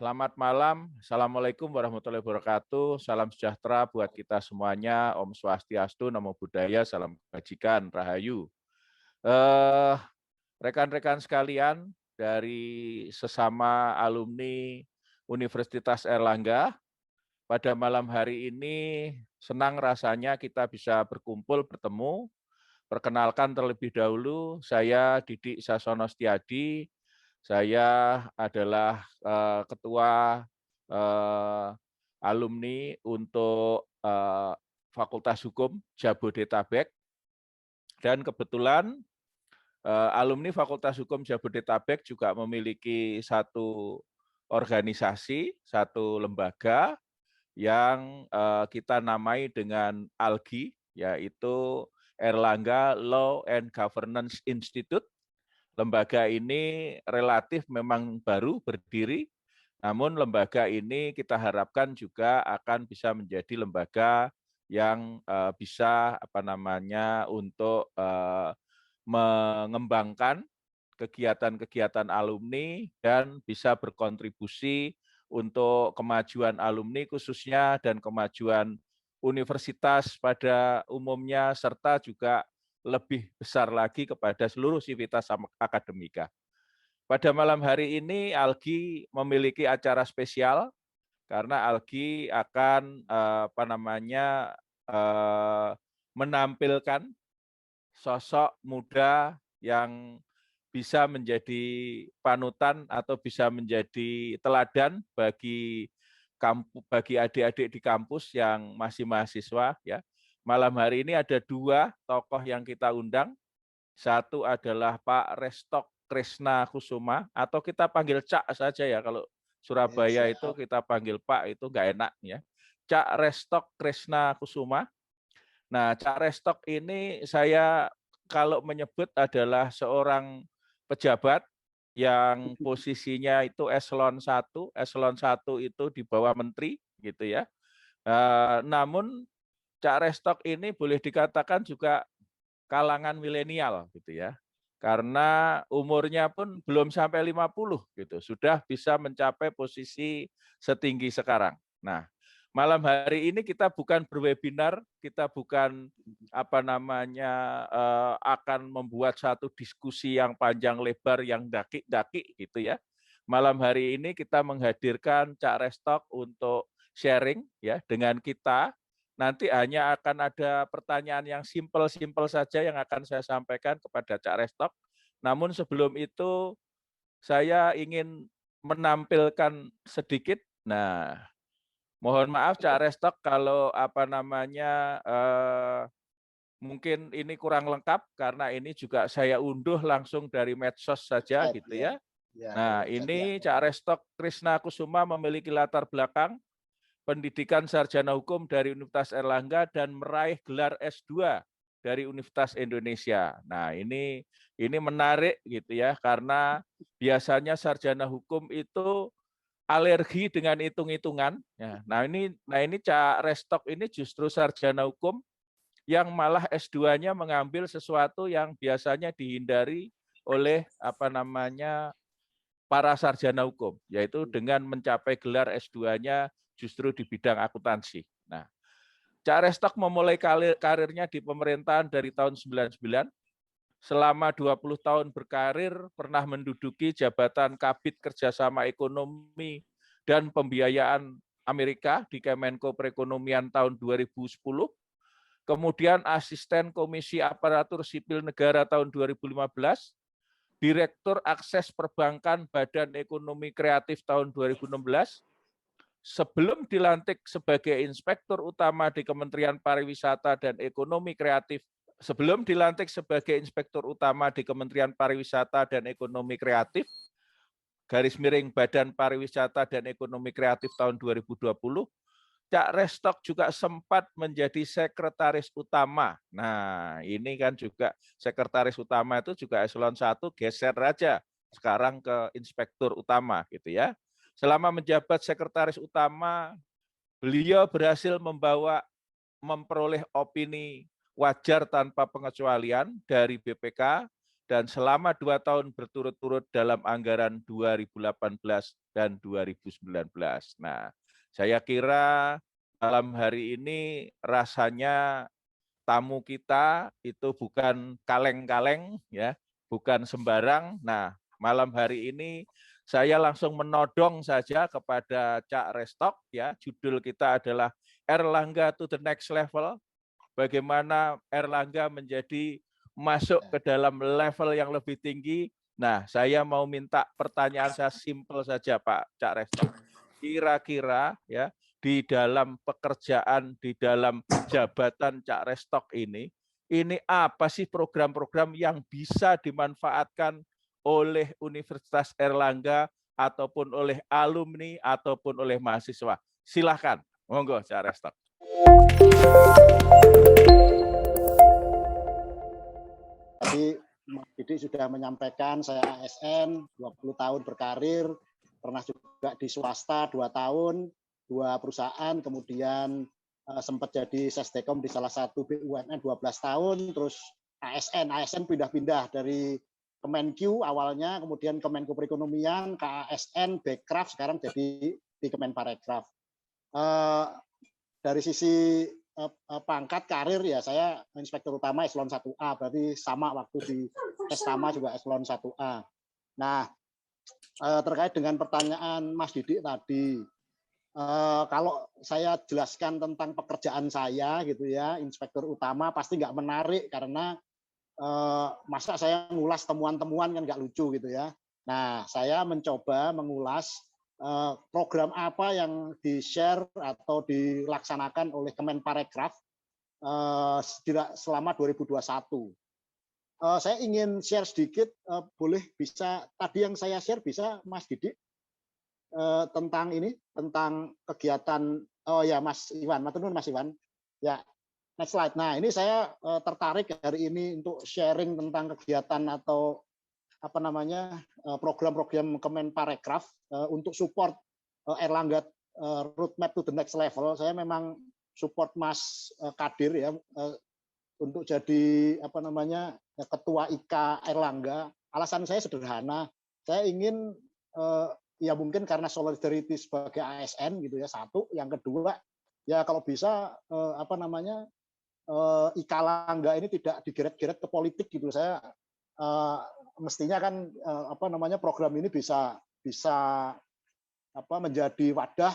Selamat malam. Assalamualaikum warahmatullahi wabarakatuh. Salam sejahtera buat kita semuanya. Om Swastiastu, Namo Buddhaya, salam kebajikan, Rahayu. Eh, Rekan-rekan sekalian dari sesama alumni Universitas Airlangga, pada malam hari ini senang rasanya kita bisa berkumpul, bertemu. Perkenalkan terlebih dahulu, saya Didik Sasono Setiadi. Saya adalah ketua eh, alumni untuk Fakultas Hukum Jabodetabek, dan kebetulan alumni Fakultas Hukum Jabodetabek juga memiliki satu organisasi, satu lembaga yang kita namai dengan ALGI, yaitu Airlangga Law and Governance Institute. Lembaga ini relatif memang baru berdiri, namun lembaga ini kita harapkan juga akan bisa menjadi lembaga yang bisa untuk mengembangkan kegiatan-kegiatan alumni dan bisa berkontribusi untuk kemajuan alumni khususnya dan kemajuan universitas pada umumnya, serta juga lebih besar lagi kepada seluruh sivitas akademika. Pada malam hari ini ALGI memiliki acara spesial karena ALGI akan menampilkan sosok muda yang bisa menjadi panutan atau bisa menjadi teladan bagi adik-adik di kampus yang masih mahasiswa, ya. Malam hari ini ada dua tokoh yang kita undang. Satu adalah Pak Restok Kresna Kusuma, atau kita panggil Cak saja ya, kalau Surabaya itu kita panggil Pak itu nggak enak ya. Cak Restok Kresna Kusuma. Nah, Cak Restok ini saya kalau menyebut adalah seorang pejabat yang posisinya itu eselon 1. Eselon 1 itu di bawah menteri gitu ya. Namun Cak Restok ini boleh dikatakan juga kalangan milenial gitu ya. Karena umurnya pun belum sampai 50 gitu, sudah bisa mencapai posisi setinggi sekarang. Nah, malam hari ini kita bukan berwebinar, kita bukan akan membuat satu diskusi yang panjang lebar yang daki-daki gitu ya. Malam hari ini kita menghadirkan Cak Restok untuk sharing ya dengan kita. Nanti hanya akan ada pertanyaan yang simpel-simpel saja yang akan saya sampaikan kepada Cak Restok. Namun sebelum itu saya ingin menampilkan sedikit. Nah, mohon maaf Cak Restok kalau mungkin ini kurang lengkap karena ini juga saya unduh langsung dari medsos saja gitu ya. Nah, ini Cak Restok Kresna Kusuma memiliki latar belakang pendidikan sarjana hukum dari Universitas Airlangga dan meraih gelar S2 dari Universitas Indonesia. Nah, ini menarik gitu ya, karena biasanya sarjana hukum itu alergi dengan hitung-hitungan. Ya, nah ini Cak Restok ini justru sarjana hukum yang malah S2-nya mengambil sesuatu yang biasanya dihindari oleh para sarjana hukum, yaitu dengan mencapai gelar S2-nya justru di bidang akuntansi. Nah, Cak Restok memulai karirnya di pemerintahan dari tahun 99. Selama 20 tahun berkarir, pernah menduduki jabatan Kabid Kerjasama Ekonomi dan Pembiayaan Amerika di Kemenko Perekonomian tahun 2010. Kemudian Asisten Komisi Aparatur Sipil Negara tahun 2015. Direktur Akses Perbankan Badan Ekonomi Kreatif tahun 2016. Sebelum dilantik sebagai Inspektur Utama di Kementerian Pariwisata dan Ekonomi Kreatif, Badan Pariwisata dan Ekonomi Kreatif tahun 2020, Cak Restok juga sempat menjadi sekretaris utama. Nah, ini kan juga sekretaris utama itu juga eselon 1 geser aja sekarang ke inspektur utama gitu ya. Selama menjabat sekretaris utama, beliau berhasil memperoleh opini wajar tanpa pengecualian dari BPK, dan selama 2 tahun berturut-turut dalam anggaran 2018 dan 2019. Nah, saya kira malam hari ini rasanya tamu kita itu bukan kaleng-kaleng ya, bukan sembarang. Nah, malam hari ini saya langsung menodong saja kepada Cak Restok ya. Judul kita adalah Erlangga to the next level. Bagaimana Erlangga menjadi masuk ke dalam level yang lebih tinggi. Nah, saya mau minta pertanyaan saya simpel saja Pak Cak Restok. Kira-kira ya di dalam pekerjaan, di dalam jabatan Cak Restok ini apa sih program-program yang bisa dimanfaatkan oleh Universitas Erlangga ataupun oleh alumni ataupun oleh mahasiswa? Silakan, monggo Cak Restok. Tadi Mas Didi sudah menyampaikan saya ASN, 20 tahun berkarir, pernah juga di swasta 2 tahun, 2 perusahaan, kemudian sempat jadi Sesdekom di salah satu BUMN 12 tahun, terus ASN pindah-pindah dari Kemenq awalnya, kemudian Kemenko Perekonomian, ke ASN, Bekraf, sekarang jadi di Kemenparekraf. Dari sisi pangkat karir ya saya inspektur utama eselon 1A, berarti sama waktu di Estama juga eselon 1A. Nah, terkait dengan pertanyaan Mas Didik tadi, kalau saya jelaskan tentang pekerjaan saya gitu ya, inspektur utama pasti nggak menarik karena masa saya ngulas temuan-temuan kan nggak lucu gitu ya. Nah, saya mencoba mengulas program apa yang di-share atau dilaksanakan oleh Kemenparekraf selama 2021. Saya ingin share sedikit, boleh bisa tadi yang saya share bisa Mas Didik tentang ini, tentang kegiatan, oh ya Mas Iwan, matur nuwun Mas Iwan. Ya, next slide. Nah, ini saya tertarik hari ini untuk sharing tentang kegiatan atau apa namanya program-program Kemenparekraf untuk support Erlangga roadmap to the next level. Saya memang support Mas Kadir ya untuk jadi apa namanya ketua IK Erlangga. Alasan saya sederhana, saya ingin ya mungkin karena solidarity sebagai ASN gitu ya satu, yang kedua ya kalau bisa apa namanya IK Erlangga ini tidak digeret-geret ke politik gitu. Saya mestinya kan apa namanya program ini bisa apa menjadi wadah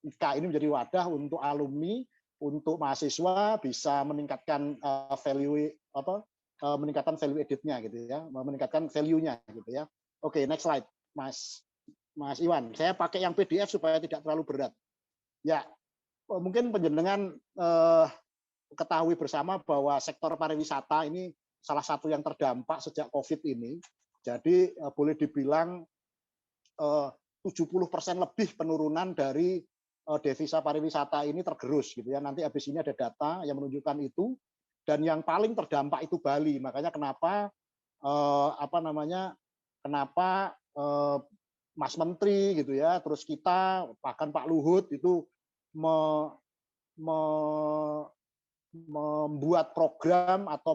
IK ini menjadi wadah untuk alumni, untuk mahasiswa bisa meningkatkan value apa meningkatkan value editnya gitu ya, meningkatkan value-nya gitu ya. Oke, next slide, Mas Iwan. Saya pakai yang PDF supaya tidak terlalu berat. Ya, mungkin penjenengan ketahui bersama bahwa sektor pariwisata ini salah satu yang terdampak sejak COVID ini. Jadi boleh dibilang 70% lebih penurunan dari devisa pariwisata ini tergerus gitu ya. Nanti habis ini ada data yang menunjukkan itu, dan yang paling terdampak itu Bali. Makanya kenapa apa namanya kenapa Mas Menteri gitu ya, terus kita bahkan Pak Luhut itu membuat program atau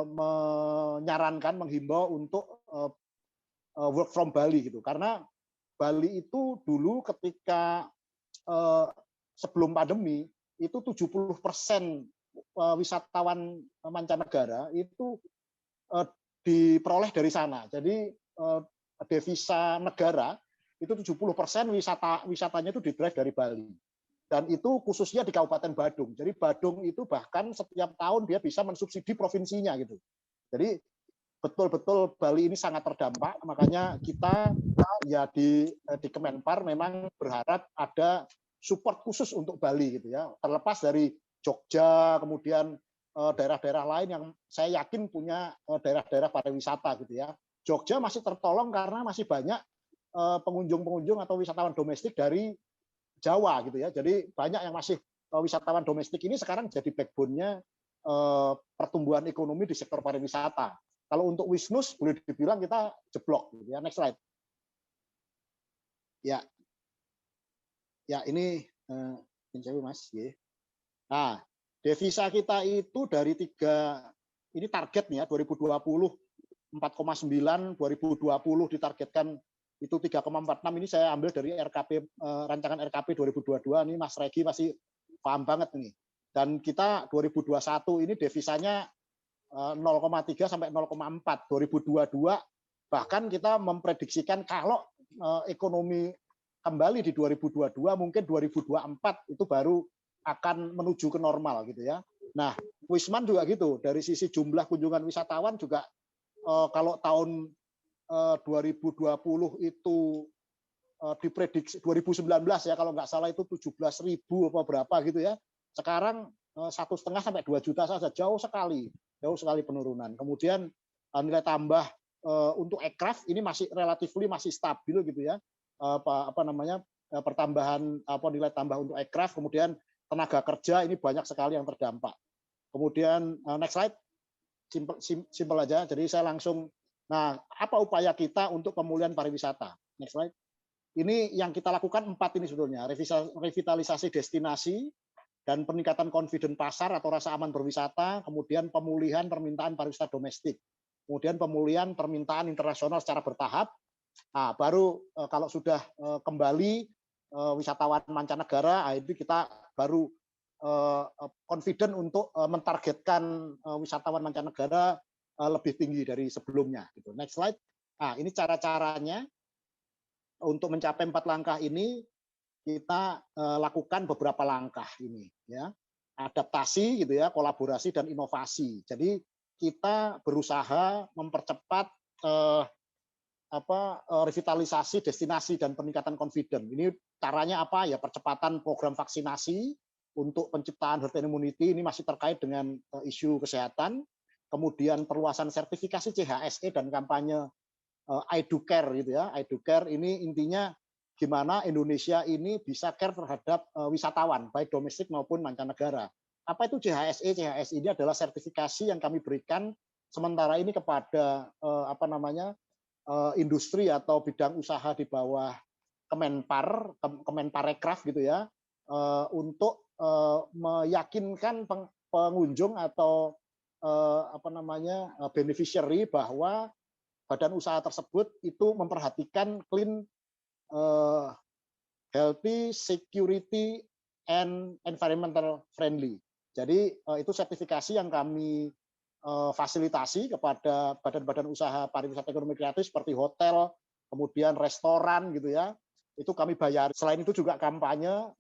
menyarankan, menghimbau untuk work from Bali gitu. Karena Bali itu dulu ketika sebelum pandemi itu 70% wisatawan mancanegara itu diperoleh dari sana. Jadi devisa negara itu 70% wisatanya itu didrive dari Bali. Dan itu khususnya di Kabupaten Badung. Jadi Badung itu bahkan setiap tahun dia bisa mensubsidi provinsinya gitu. Jadi betul-betul Bali ini sangat terdampak, makanya kita ya di Kemenpar memang berharap ada support khusus untuk Bali gitu ya. Terlepas dari Jogja, kemudian daerah-daerah lain yang saya yakin punya daerah-daerah pariwisata gitu ya. Jogja masih tertolong karena masih banyak pengunjung-pengunjung atau wisatawan domestik dari Jawa gitu ya. Jadi banyak yang masih wisatawan domestik ini sekarang jadi backbone-nya pertumbuhan ekonomi di sektor pariwisata. Kalau untuk Wisnus boleh dibilang kita jeblok gitu ya. Next slide. Ya. Ya, ini Mas. Nah, devisa kita itu dari 3 ini target nih ya 2020 4,9, 2020 ditargetkan itu 3,46. Ini saya ambil dari RKP rancangan RKP 2022. Ini Mas Regi masih paham banget nih. Dan kita 2021 ini devisanya 0,3 sampai 0,4. 2022 bahkan kita memprediksikan kalau ekonomi kembali di 2022 mungkin 2024 itu baru akan menuju ke normal gitu ya. Nah, Wisman juga gitu. Dari sisi jumlah kunjungan wisatawan juga kalau tahun 2020 itu diprediksi 2019 ya kalau nggak salah itu 17.000 apa berapa gitu ya. Sekarang 1,5 sampai 2 juta saja, jauh sekali penurunan. Kemudian nilai tambah untuk aircraft ini masih masih stabil gitu ya. Pertambahan nilai tambah untuk aircraft, kemudian tenaga kerja ini banyak sekali yang terdampak. Kemudian next slide, simple aja. Jadi saya langsung. Nah, apa upaya kita untuk pemulihan pariwisata? Next slide. Ini yang kita lakukan 4 ini sebetulnya, revitalisasi destinasi dan peningkatan confidence pasar atau rasa aman berwisata, kemudian pemulihan permintaan pariwisata domestik, kemudian pemulihan permintaan internasional secara bertahap. Nah, baru kalau sudah kembali wisatawan mancanegara, itu kita baru confident untuk mentargetkan wisatawan mancanegara lebih tinggi dari sebelumnya. Gitu. Next slide. Nah, ini cara-caranya untuk mencapai 4 langkah ini kita lakukan beberapa langkah ini, ya, adaptasi gitu ya, kolaborasi dan inovasi. Jadi kita berusaha mempercepat revitalisasi destinasi dan peningkatan confidence. Ini caranya apa ya? Percepatan program vaksinasi untuk penciptaan herd immunity ini masih terkait dengan isu kesehatan. Kemudian perluasan sertifikasi CHSE dan kampanye I-Do-Care gitu ya. I-Do-Care ini intinya gimana Indonesia ini bisa care terhadap wisatawan baik domestik maupun mancanegara. Apa itu CHSE? CHSE ini adalah sertifikasi yang kami berikan sementara ini kepada industri atau bidang usaha di bawah Kemenparekraf gitu ya, untuk meyakinkan pengunjung atau beneficiary bahwa badan usaha tersebut itu memperhatikan clean, healthy, security, and environmental friendly. Jadi itu sertifikasi yang kami fasilitasi kepada badan-badan usaha pariwisata ekonomi kreatif seperti hotel, kemudian restoran gitu ya. Itu kami bayar. Selain itu juga kampanye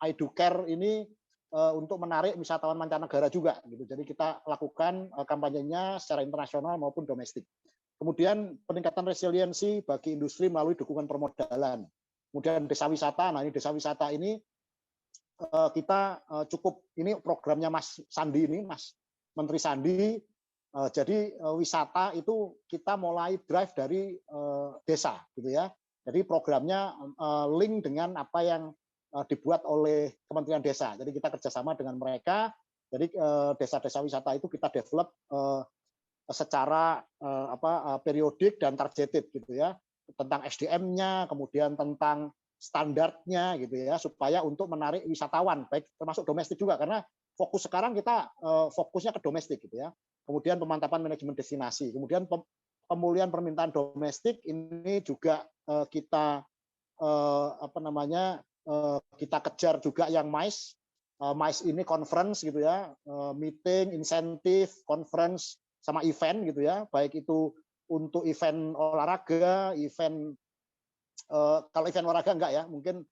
I-Do-Care ini untuk menarik wisatawan mancanegara juga gitu. Jadi kita lakukan kampanyenya secara internasional maupun domestik. Kemudian peningkatan resiliensi bagi industri melalui dukungan permodalan. Kemudian desa wisata. Nah, ini desa wisata ini kita cukup, ini programnya Mas Sandi ini, Mas Menteri Sandi. Jadi wisata itu kita mulai drive dari desa gitu ya. Jadi programnya link dengan apa yang dibuat oleh Kementerian Desa. Jadi kita kerjasama dengan mereka. Jadi desa-desa wisata itu kita develop secara periodik dan targeted gitu ya, tentang SDM-nya, kemudian tentang standarnya gitu ya, supaya untuk menarik wisatawan baik termasuk domestik juga, karena fokus sekarang kita fokusnya ke domestik gitu ya. Kemudian pemantapan manajemen destinasi, kemudian pemulihan permintaan domestik ini juga kita kita kejar juga yang MICE. MICE ini conference gitu ya, meeting, insentif, conference sama event gitu ya, baik itu untuk event olahraga, event kalau event olahraga enggak ya, mungkin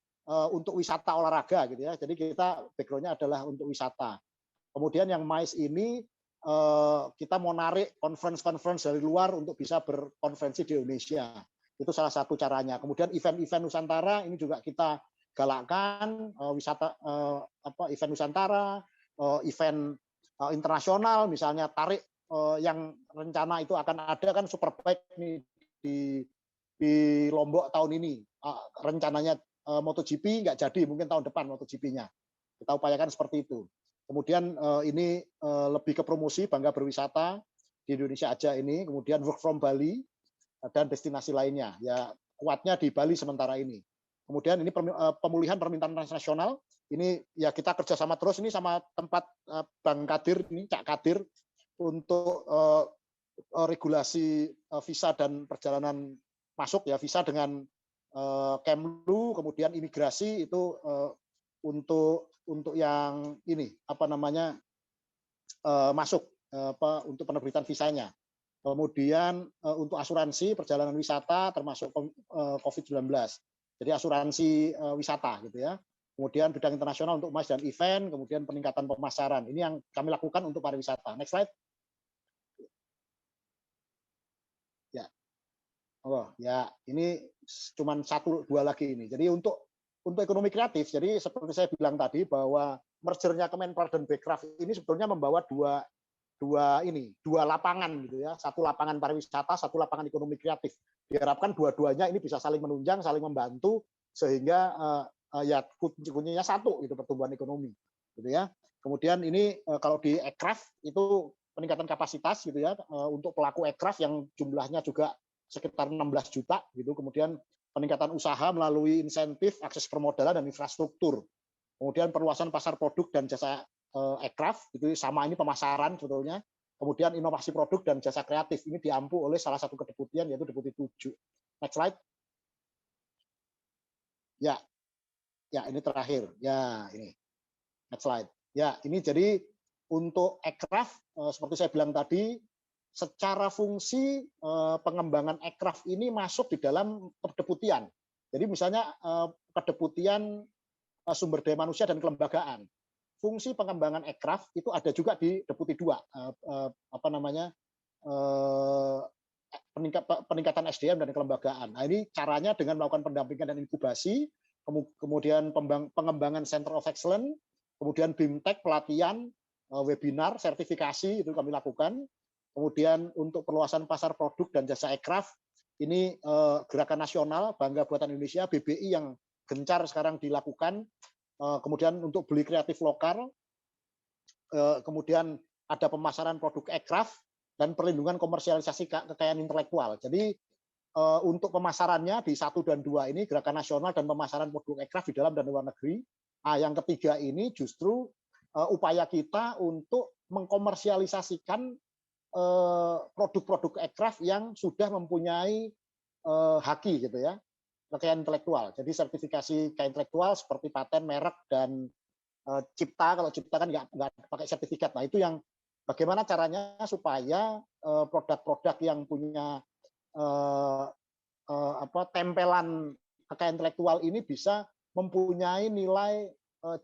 untuk wisata olahraga gitu ya. Jadi kita background-nya adalah untuk wisata. Kemudian yang MICE ini kita mau narik conference dari luar untuk bisa berkonferensi di Indonesia. Itu salah satu caranya. Kemudian event-event Nusantara ini juga kita galakkan, event Nusantara, event internasional, misalnya tarik yang rencana itu akan ada kan Superbike nih di Lombok tahun ini. Rencananya MotoGP nggak jadi, mungkin tahun depan MotoGP-nya. Kita upayakan seperti itu. Kemudian ini lebih ke promosi bangga berwisata di Indonesia aja ini, kemudian work from Bali dan destinasi lainnya. Ya kuatnya di Bali sementara ini. Kemudian ini pemulihan permintaan transnasional. Ini ya kita kerjasama terus ini sama tempat Bang Kadir ini, Cak Kadir. untuk regulasi visa dan perjalanan masuk ya, visa dengan Kemlu, kemudian imigrasi itu untuk yang ini apa namanya masuk untuk penerbitan visanya. Kemudian untuk asuransi perjalanan wisata termasuk COVID-19. Jadi asuransi wisata gitu ya. Kemudian bidang internasional untuk emas dan event, kemudian peningkatan pemasaran. Ini yang kami lakukan untuk pariwisata. Next slide. Ya. Oh, ya, ini cuma 1-2 lagi ini. Jadi untuk ekonomi kreatif, jadi seperti saya bilang tadi bahwa mergernya Kemenpar dan Bekraf ini sebetulnya membawa dua lapangan gitu ya, satu lapangan pariwisata, satu lapangan ekonomi kreatif. Diharapkan dua-duanya ini bisa saling menunjang, saling membantu sehingga ya kuncinya satu gitu, pertumbuhan ekonomi gitu ya. Kemudian ini kalau di Ekraf itu peningkatan kapasitas gitu ya untuk pelaku Ekraf yang jumlahnya juga sekitar 16 juta gitu. Kemudian peningkatan usaha melalui insentif, akses permodalan dan infrastruktur. Kemudian perluasan pasar produk dan jasa Ekraf, itu sama ini pemasaran sebetulnya. Kemudian inovasi produk dan jasa kreatif ini diampu oleh salah satu kedeputian yaitu Deputi 7. Next slide. Ya, ini terakhir. Ya, ini. Next slide. Ya, ini jadi untuk Ekraf seperti saya bilang tadi, secara fungsi pengembangan Ekraf ini masuk di dalam kedeputian. Jadi misalnya kedeputian sumber daya manusia dan kelembagaan. Fungsi pengembangan Ekraf itu ada juga di Deputi 2, apa namanya peningkatan SDM dan kelembagaan. Nah, ini caranya dengan melakukan pendampingan dan inkubasi, kemudian pengembangan Center of Excellence, kemudian BIMTEK pelatihan, webinar, sertifikasi itu kami lakukan. Kemudian untuk perluasan pasar produk dan jasa Ekraf, ini gerakan nasional Bangga Buatan Indonesia BBI yang gencar sekarang dilakukan. Kemudian untuk beli kreatif lokal, kemudian ada pemasaran produk Ekraf dan perlindungan komersialisasi kekayaan intelektual. Jadi untuk pemasarannya di 1 dan 2 ini gerakan nasional dan pemasaran produk Ekraf di dalam dan luar negeri. Nah, yang ketiga ini justru upaya kita untuk mengkomersialisasikan produk-produk Ekraf yang sudah mempunyai haki gitu ya, kekayaan intelektual. Jadi sertifikasi kekayaan intelektual seperti paten, merek, dan cipta. Kalau cipta kan nggak pakai sertifikat. Nah, itu yang bagaimana caranya supaya produk-produk yang punya tempelan kekayaan intelektual ini bisa mempunyai nilai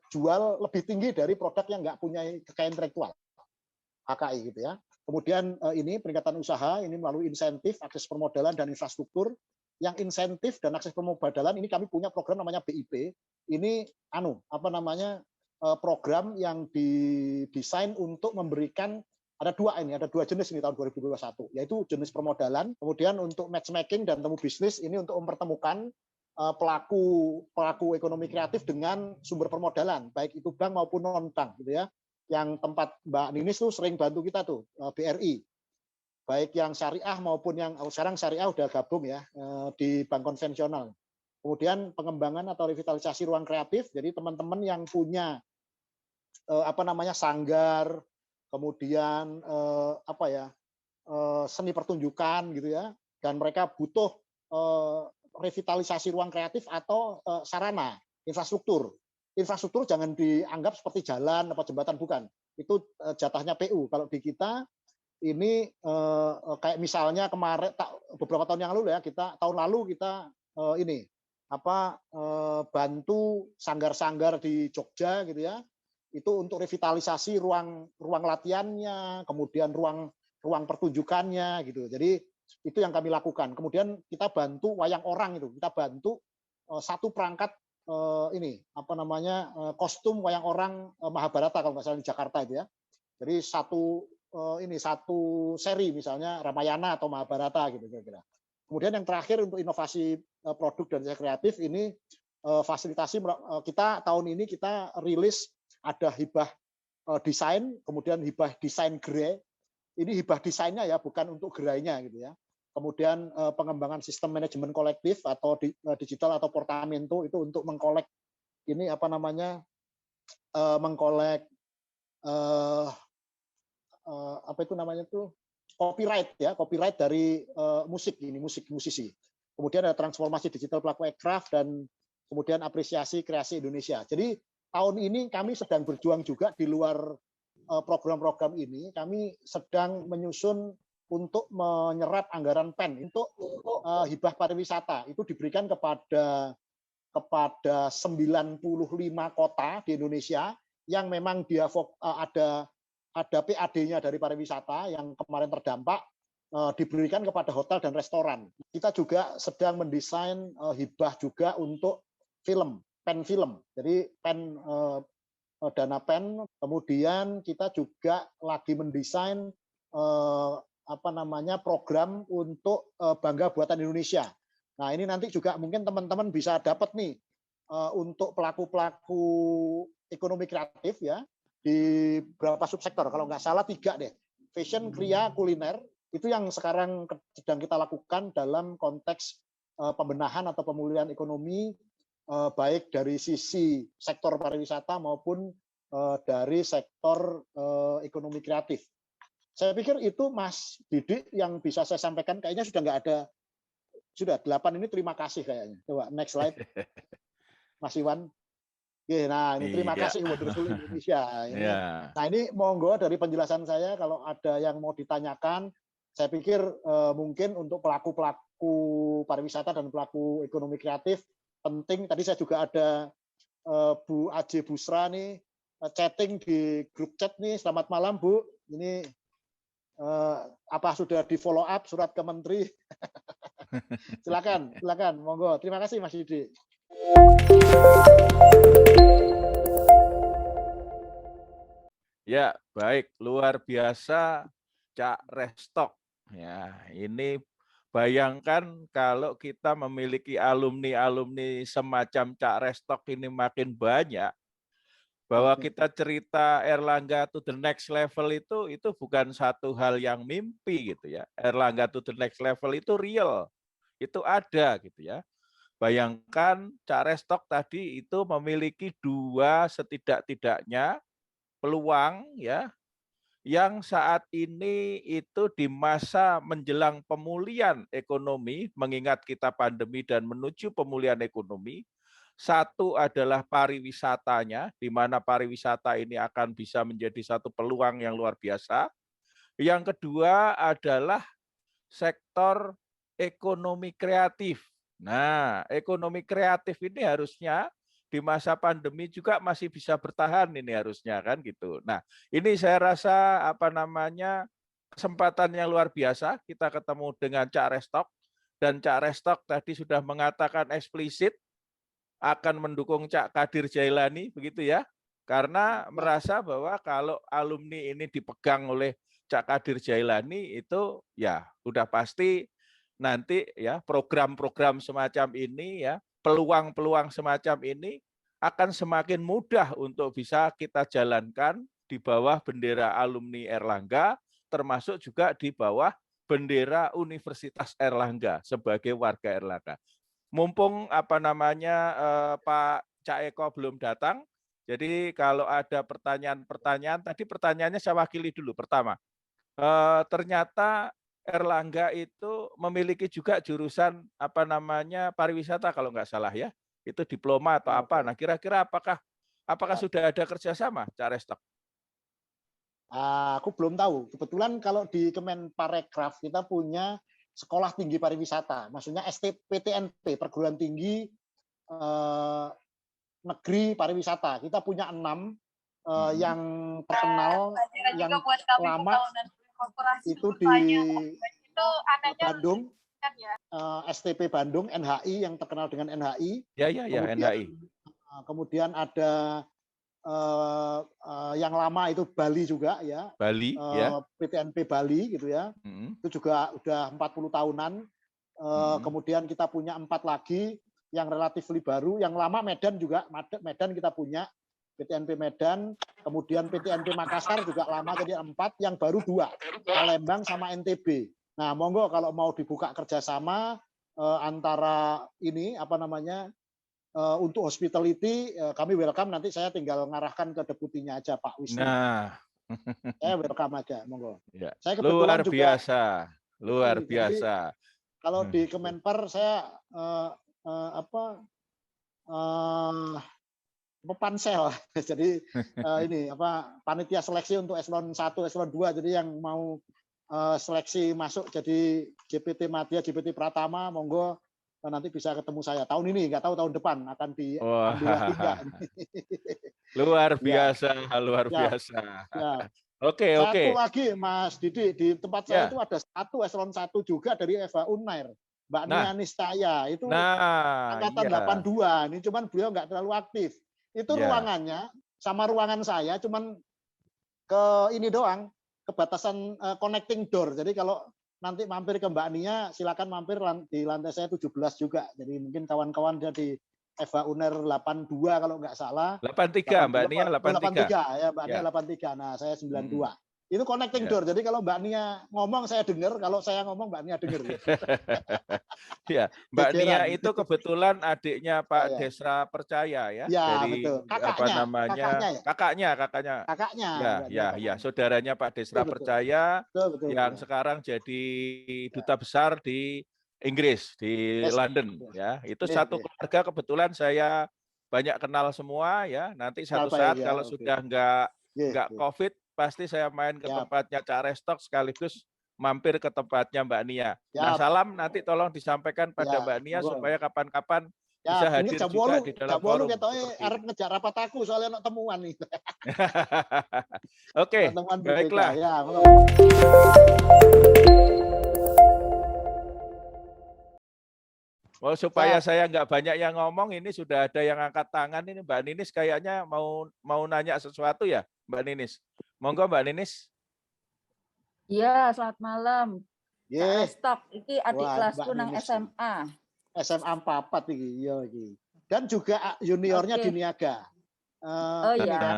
jual lebih tinggi dari produk yang nggak punya kekayaan intelektual, HKI gitu ya. Kemudian ini peningkatan usaha ini melalui insentif, akses permodalan dan infrastruktur. Yang insentif dan akses permodalan ini kami punya program namanya BIP. Ini program yang didesain untuk memberikan ada dua jenis ini tahun 2021, yaitu jenis permodalan, kemudian untuk matchmaking dan temu bisnis ini untuk mempertemukan pelaku ekonomi kreatif dengan sumber permodalan, baik itu bank maupun non bank gitu ya. Yang tempat Mbak Ninis tuh sering bantu kita tuh BRI, baik yang syariah maupun yang sekarang syariah udah gabung ya di bank konvensional. Kemudian pengembangan atau revitalisasi ruang kreatif, jadi teman-teman yang punya sanggar, kemudian seni pertunjukan gitu ya, dan mereka butuh revitalisasi ruang kreatif atau sarana infrastruktur. Infrastruktur jangan dianggap seperti jalan atau jembatan, bukan. Itu jatahnya PU. Kalau di kita ini kayak misalnya kemarin beberapa tahun yang lalu ya, tahun lalu kita bantu sanggar-sanggar di Jogja gitu ya. Itu untuk revitalisasi ruang latihannya, kemudian ruang pertunjukannya gitu. Jadi itu yang kami lakukan. Kemudian kita bantu wayang orang itu. Kita bantu satu perangkat kostum wayang orang Mahabharata kalau nggak salah di Jakarta itu ya. Jadi satu seri misalnya Ramayana atau Mahabharata gitu kira-kira. Kemudian yang terakhir untuk inovasi produk dan jasa kreatif ini fasilitasi kita tahun ini kita rilis ada hibah desain, kemudian hibah desain gerai. Ini hibah desainnya ya, bukan untuk gerainya gitu ya. Kemudian pengembangan sistem manajemen kolektif atau digital atau portamento itu untuk mengkolek mengkolek apa itu namanya tuh copyright ya, copyright dari musisi. Kemudian ada transformasi digital pelaku aircraft dan kemudian apresiasi kreasi Indonesia. Jadi tahun ini kami sedang berjuang juga di luar program-program ini, kami sedang menyusun untuk menyerap anggaran PEN untuk hibah pariwisata. Itu diberikan kepada 95 kota di Indonesia yang memang dia ada PAD-nya dari pariwisata yang kemarin terdampak, diberikan kepada hotel dan restoran. Kita juga sedang mendesain hibah juga untuk film, PEN film. Jadi PEN dana PEN, kemudian kita juga lagi mendesain program untuk Bangga Buatan Indonesia. Nah, ini nanti juga mungkin teman-teman bisa dapat nih untuk pelaku-pelaku ekonomi kreatif ya di beberapa subsektor. Kalau nggak salah 3 deh. Fashion, kria, kuliner itu yang sekarang sedang kita lakukan dalam konteks pembenahan atau pemulihan ekonomi baik dari sisi sektor pariwisata maupun dari sektor ekonomi kreatif. Saya pikir itu Mas Didik yang bisa saya sampaikan. Kayaknya sudah nggak ada, sudah 8 ini terima kasih kayaknya. Coba next slide, Mas Iwan. Oke, nah ini terima kasih Wonderful Indonesia. Ini, nah ini monggo dari penjelasan saya kalau ada yang mau ditanyakan, saya pikir mungkin untuk pelaku-pelaku pariwisata dan pelaku ekonomi kreatif penting. Tadi saya juga ada Bu Aje Busra nih chatting di grup chat nih. Selamat malam Bu. Ini apa sudah di follow up surat ke Menteri? Silakan, monggo. Terima kasih Mas Didi. Ya, baik, luar biasa Cak Restok. Ya, ini bayangkan kalau kita memiliki alumni-alumni semacam Cak Restok ini makin banyak, bahwa kita cerita Erlangga to the next level itu bukan satu hal yang mimpi gitu ya. Erlangga to the next level itu real, itu ada gitu ya. Bayangkan Cak Restok tadi itu memiliki 2 setidak-tidaknya peluang ya yang saat ini itu di masa menjelang pemulihan ekonomi, mengingat kita pandemi dan menuju pemulihan ekonomi. Satu adalah pariwisatanya, di mana pariwisata ini akan bisa menjadi satu peluang yang luar biasa. Yang kedua adalah sektor ekonomi kreatif. Nah, ekonomi kreatif ini harusnya di masa pandemi juga masih bisa bertahan ini harusnya kan gitu. Nah, ini saya rasa kesempatan yang luar biasa kita ketemu dengan Cak Restok, dan Cak Restok tadi sudah mengatakan eksplisit akan mendukung Cak Kadir Jailani begitu ya. Karena merasa bahwa kalau alumni ini dipegang oleh Cak Kadir Jailani itu ya udah pasti nanti ya program-program semacam ini ya, peluang-peluang semacam ini akan semakin mudah untuk bisa kita jalankan di bawah bendera alumni Erlangga, termasuk juga di bawah bendera Universitas Erlangga sebagai warga Erlangga. Mumpung Pak Cak Eko belum datang, jadi kalau ada pertanyaan-pertanyaan, tadi pertanyaannya saya wakili dulu. Pertama, ternyata Erlangga itu memiliki juga jurusan pariwisata kalau nggak salah ya, itu diploma atau apa. Nah, kira-kira apakah sudah ada kerjasama, Cak Restok? Aku belum tahu. Kebetulan kalau di Kemenparekraf kita punya Sekolah Tinggi Pariwisata, maksudnya STPTNP, Perguruan Tinggi Negeri Pariwisata. Kita punya 6 yang terkenal, yang lama itu di Bandung, STP Bandung, NHI yang terkenal dengan NHI. Ya, NHI. Kemudian ada yang lama itu Bali juga ya. Bali, ya. PTNP Bali gitu ya. Itu juga udah 40 tahunan. Kemudian kita punya 4 lagi yang relatif baru. Yang lama Medan juga, Medan kita punya. PTNP Medan, kemudian PTNP Makassar juga lama, jadi 4, yang baru 2, Palembang sama NTB. Nah, monggo kalau mau dibuka kerjasama antara ini untuk hospitality, kami welcome. Nanti saya tinggal ngarahkan ke deputinya aja Pak Wisnu. Nah, Saya welcome aja, monggo. Ya. Saya kebetulan juga Luar jadi biasa. kalau di Kemenpar saya pansel. Jadi ini panitia seleksi untuk eselon 1, eselon 2. Jadi yang mau seleksi masuk jadi GPT Madya, GPT Pratama, monggo nanti bisa ketemu saya. Tahun ini, nggak tahu tahun depan akan diambil lagi enggak. Wah, luar Ya, biasa, luar ya, biasa. ya. Oke, Satu oke. lagi Mas Didi, di tempat saya Ya. itu ada eselon 1 juga dari Eva Unair, Mbak Nia Nah, Nistaya, itu angkatan iya. 82. Ini cuman beliau nggak terlalu aktif. Itu Ya. ruangannya sama ruangan saya cuman ke ini doang, kebatasan connecting door. Jadi kalau nanti mampir ke Mbak Nia, silakan mampir di lantai saya 17 juga. Jadi mungkin kawan-kawan dia di Eva Uner 82 kalau nggak salah. 83, Mbak Nia 83. 83 ya, Mbak Nia Ya. 83. Nah, saya 92. Mm-mm. Itu connecting Ya. door. Jadi kalau Mbak Nia ngomong saya dengar, kalau saya ngomong Mbak Nia dengar. Ya, Mbak Nia Gegeran. itu kebetulan adiknya Ya, Pak ya. Desra Percaya ya, Ya, dari betul. apa Kakaknya, namanya, kakaknya ya. kakaknya. Kakaknya Ya, Mbak Nia, ya, ya, kakaknya. saudaranya Pak Desra Betul, betul. Percaya Betul, betul, yang betul. sekarang jadi Ya. duta besar di Inggris, di Yes. London ya. Itu Oke, satu oke. keluarga kebetulan saya banyak kenal semua ya. Nanti Ya, satu baik saat ya. kalau Oke. sudah Oke, nggak oke. COVID, pasti saya main ke Siap. tempatnya Cak Restok sekaligus mampir ke tempatnya Mbak Nia. Nah, Siap. salam nanti tolong disampaikan pada Ya, Mbak Nia monggo. supaya kapan-kapan Ya, bisa inget hadir juga di dalam jam 8 forum ketoke seperti ini. arep ngejar rapat aku soalnya nak temuan nih. Oke, Temuan BPK baiklah. ya. Oh, supaya Siap. saya nggak banyak yang ngomong, ini sudah ada yang angkat tangan ini Mbak Ninis kayaknya mau nanya sesuatu ya, Mbak Ninis. Monggo Mbak Ninis. Iya, selamat malam. Cak Nggih. Restok, iki adik Wah, kelasku Mbak nang Ninis. SMA. SMA 44 iki, iya iki. Dan juga juniornya Oke. di Niaga. Oh Ini iya. kan.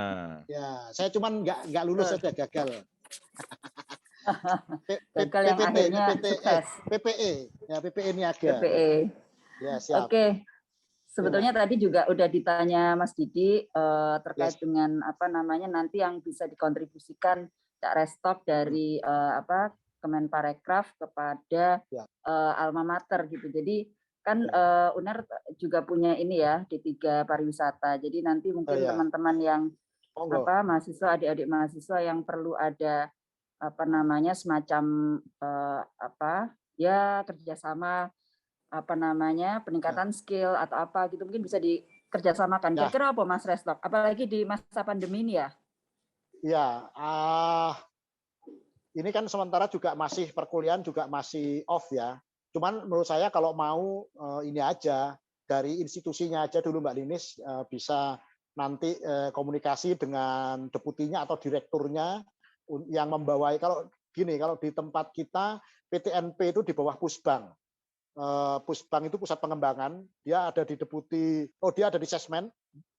Ya, saya cuman nggak lulus saja, gagal. Gagal yang akhirnya sukses. PPE. Ya, PPE Niaga. PPE. Ya, siap. Oke. Sebetulnya tadi juga udah ditanya Mas Didi terkait Yes. dengan apa namanya nanti yang bisa dikontribusikan Cak Restok dari Kemenparekraf kepada alma mater gitu. Jadi kan UNER juga punya ini ya D3 pariwisata. Jadi nanti mungkin teman-teman yang mahasiswa, adik-adik mahasiswa yang perlu ada apa namanya semacam kerjasama peningkatan skill atau apa gitu mungkin bisa dikerjasamakan. Kira-kira apa Mas Restok? Apalagi di masa pandemi ini ya? Ya, ini kan sementara juga masih perkuliahan juga masih off ya. Cuman menurut saya kalau mau ini aja dari institusinya aja dulu Mbak Ninis bisa nanti komunikasi dengan deputinya atau direkturnya yang membawai. Kalau gini, kalau di tempat kita PTNP itu di bawah Pusbang. Pusbang itu pusat pengembangan, dia ada di deputi, dia ada di Sesmen.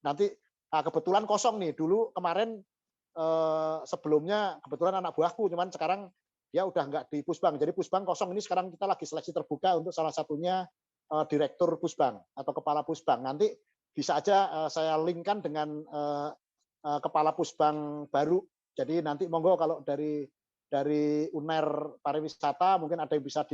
Nanti kebetulan kosong nih. Dulu kemarin sebelumnya kebetulan anak buahku, cuman sekarang dia udah nggak di Pusbang. Jadi Pusbang kosong ini sekarang kita lagi seleksi terbuka untuk salah satunya direktur Pusbang atau kepala Pusbang. Nanti bisa aja saya linkkan dengan kepala Pusbang baru. Jadi nanti monggo kalau dari UNER pariwisata mungkin ada yang bisa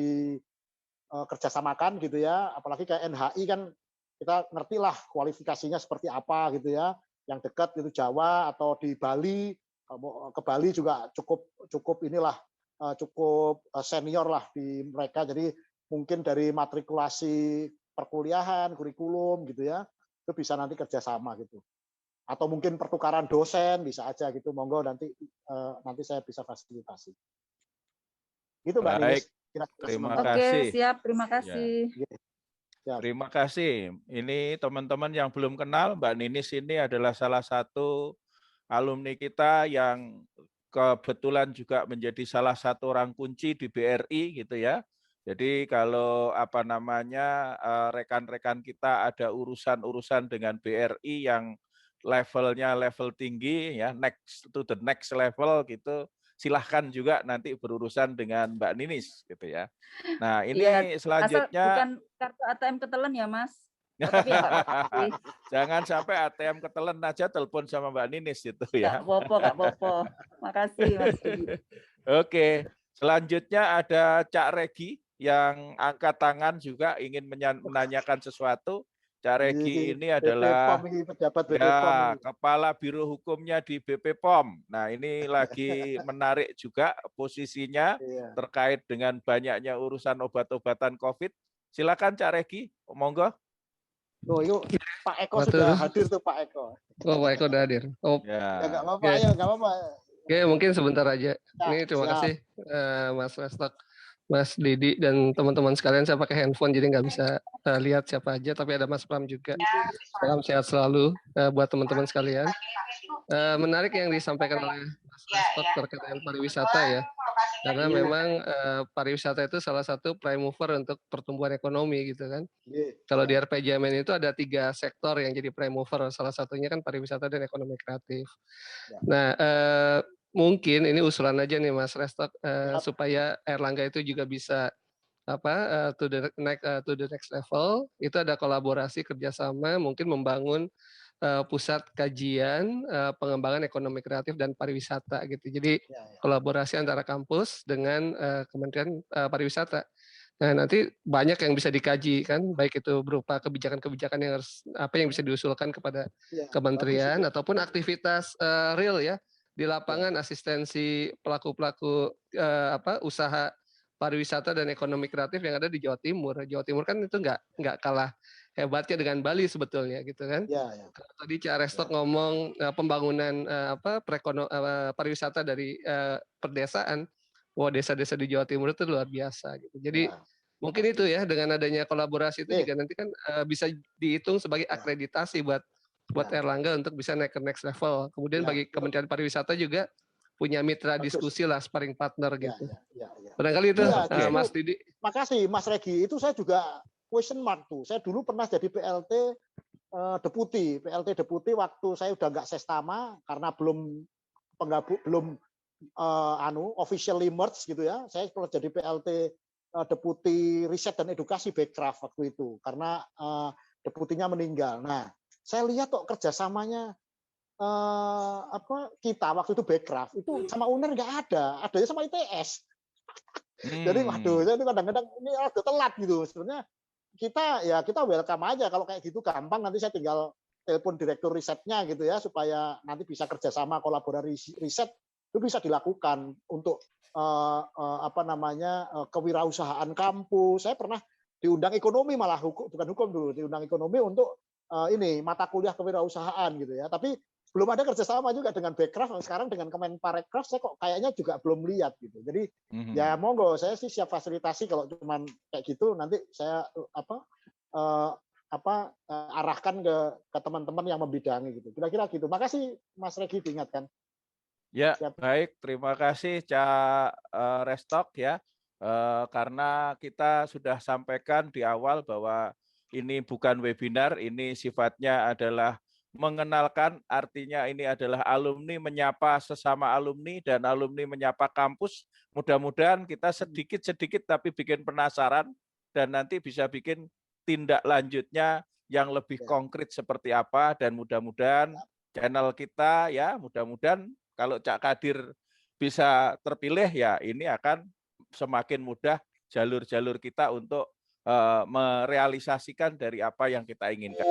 kerjasamakan gitu ya. Apalagi kayak NHI kan kita ngerti lah kualifikasinya seperti apa gitu ya. Yang dekat itu Jawa atau di Bali, ke Bali juga cukup inilah cukup senior lah di mereka. Jadi mungkin dari matrikulasi perkuliahan, kurikulum gitu ya, itu bisa nanti kerjasama gitu. Atau mungkin pertukaran dosen bisa aja gitu. Monggo nanti saya bisa fasilitasi. Gitu Mbak Ninis. Terima kasih. Oke, siap. Terima kasih. Ya. Terima kasih. Ini teman-teman yang belum kenal, Mbak Ninis ini adalah salah satu alumni kita yang kebetulan juga menjadi salah satu orang kunci di BRI gitu ya. Jadi kalau rekan-rekan kita ada urusan-urusan dengan BRI yang levelnya level tinggi ya, next to the next level gitu, silahkan juga nanti berurusan dengan Mbak Ninis gitu ya. Nah ini selanjutnya bukan kartu ATM ketelen ya Mas? Tapi ya nggak apa-apa sih. Jangan sampai ATM ketelen aja telepon sama Mbak Ninis itu ya. Nggak apa-apa. Makasih Mas Didi. Oke, selanjutnya ada Cak Regi yang angkat tangan juga ingin menanyakan sesuatu. Cak Regi ini adalah pejabat BP ya, POM. Kepala Biro Hukumnya di BP POM. Nah, ini lagi menarik juga posisinya terkait dengan banyaknya urusan obat-obatan COVID. Silakan Cak Regi, monggo. Oh, itu Pak Eko sudah hadir tuh Pak Eko. Oh, Pak Eko udah hadir. Oh, ya nggak apa-apa, ayo nggak apa-apa. Oke, mungkin sebentar aja. Ini terima kasih Mas Restok, Mas Didi, dan teman-teman sekalian. Saya pakai handphone jadi nggak bisa lihat siapa aja, tapi ada Mas Pram juga. Salam sehat selalu buat teman-teman sekalian. Menarik yang disampaikan oleh Mas Restok terkait dengan pariwisata ya. Karena memang pariwisata itu salah satu prime mover untuk pertumbuhan ekonomi gitu kan. Kalau di RPJMN itu ada 3 sektor yang jadi prime mover, salah satunya kan pariwisata dan ekonomi kreatif. Nah, mungkin ini usulan aja nih Mas Restok supaya Erlangga itu juga bisa to the next level. Itu ada kolaborasi kerjasama, mungkin membangun pusat kajian pengembangan ekonomi kreatif dan pariwisata gitu. Jadi kolaborasi antara kampus dengan Kementerian Pariwisata. Nah, nanti banyak yang bisa dikaji kan, baik itu berupa kebijakan-kebijakan yang harus yang bisa diusulkan kepada kementerian ataupun aktivitas real ya di lapangan, asistensi pelaku-pelaku usaha pariwisata dan ekonomi kreatif yang ada di Jawa Timur. Jawa Timur kan itu nggak kalah hebatnya dengan Bali sebetulnya gitu kan. Tadi Cak Restok ngomong pembangunan pariwisata dari perdesaan. Wah, desa-desa di Jawa Timur itu luar biasa gitu. Jadi mungkin itu ya, dengan adanya kolaborasi itu juga nanti kan bisa dihitung sebagai akreditasi buat Erlangga untuk bisa naik ke next level. Kemudian bagi Kementerian Pariwisata juga punya mitra diskusi lah, sparring partner gitu. Barangkali itu Mas Didi. Makasih Mas Regi. Itu saya juga question mark tuh. Saya dulu pernah jadi PLT deputi waktu saya udah nggak sestama karena belum officially merge gitu ya. Saya pernah jadi PLT deputi riset dan edukasi Bekraf waktu itu karena deputinya meninggal. Nah, saya lihat kok kerjasamanya kita waktu itu Bekraf itu sama UNER nggak ada, adanya sama ITS. Jadi waduh, saya itu kadang-kadang ini agak telat gitu. Sebenarnya kita welcome aja kalau kayak gitu gampang, nanti saya tinggal telepon direktur risetnya gitu ya supaya nanti bisa kerjasama kolaborasi riset itu bisa dilakukan untuk kewirausahaan kampus. Saya pernah diundang ekonomi, malah bukan hukum dulu, diundang ekonomi untuk mata kuliah kewirausahaan gitu ya. Tapi belum ada kerjasama juga dengan Bekraf. Sekarang dengan Kemenparekraf saya kok kayaknya juga belum lihat gitu. Jadi ya monggo, saya sih siap fasilitasi kalau cuman kayak gitu. Nanti saya arahkan ke teman-teman yang membidangi gitu. Kira-kira gitu. Makasih Mas Regi diingatkan. Ya, baik. Terima kasih Cak Restok ya. Karena kita sudah sampaikan di awal bahwa ini bukan webinar, ini sifatnya adalah mengenalkan, artinya ini adalah alumni menyapa sesama alumni dan alumni menyapa kampus. Mudah-mudahan kita sedikit-sedikit tapi bikin penasaran dan nanti bisa bikin tindak lanjutnya yang lebih konkret seperti apa, dan mudah-mudahan channel kita ya, mudah-mudahan kalau Cak Kadir bisa terpilih ya, ini akan semakin mudah jalur-jalur kita untuk merealisasikan dari apa yang kita inginkan.